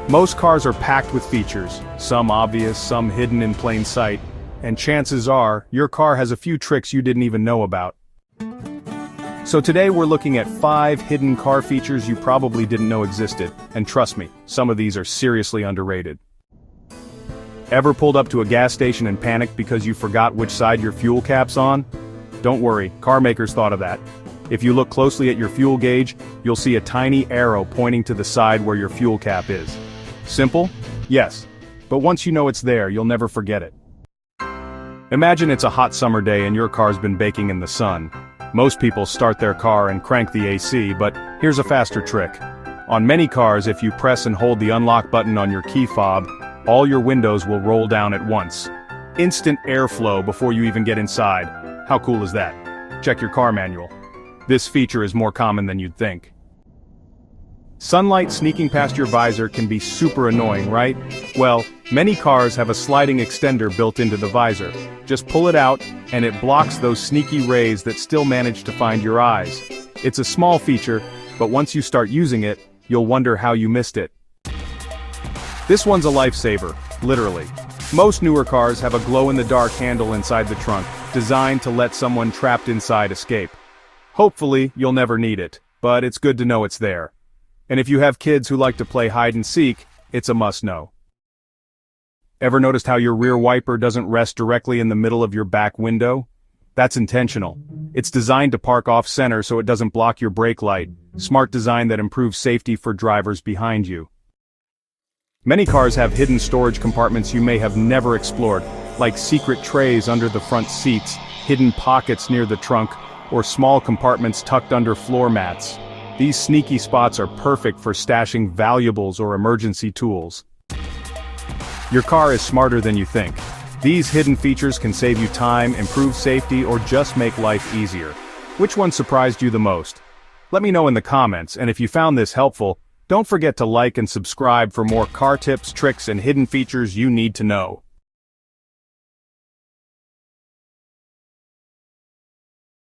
Most cars are packed with features, some obvious, some hidden in plain sight, and chances are, your car has a few tricks you didn't even know about. So today we're looking at 5 hidden car features you probably didn't know existed, and trust me, some of these are seriously underrated. Ever pulled up to a gas station and panicked because you forgot which side your fuel cap's on? Don't worry, car makers thought of that. If you look closely at your fuel gauge, you'll see a tiny arrow pointing to the side where your fuel cap is. Simple? Yes. But once you know it's there, you'll never forget it. Imagine it's a hot summer day and your car's been baking in the sun. Most people start their car and crank the AC, but here's a faster trick. On many cars, if you press and hold the unlock button on your key fob, all your windows will roll down at once. Instant airflow before you even get inside. How cool is that? Check your car manual. This feature is more common than you'd think. Sunlight sneaking past your visor can be super annoying, right? Well, many cars have a sliding extender built into the visor. Just pull it out, and it blocks those sneaky rays that still manage to find your eyes. It's a small feature, but once you start using it, you'll wonder how you missed it. This one's a lifesaver, literally. Most newer cars have a glow-in-the-dark handle inside the trunk, designed to let someone trapped inside escape. Hopefully, you'll never need it, but it's good to know it's there. And if you have kids who like to play hide-and-seek, it's a must-know. Ever noticed how your rear wiper doesn't rest directly in the middle of your back window? That's intentional. It's designed to park off-center so it doesn't block your brake light. Smart design that improves safety for drivers behind you. Many cars have hidden storage compartments you may have never explored, like secret trays under the front seats, hidden pockets near the trunk, or small compartments tucked under floor mats. These sneaky spots are perfect for stashing valuables or emergency tools. Your car is smarter than you think. These hidden features can save you time, improve safety, or just make life easier. Which one surprised you the most? Let me know in the comments, and if you found this helpful, don't forget to like and subscribe for more car tips, tricks, and hidden features you need to know.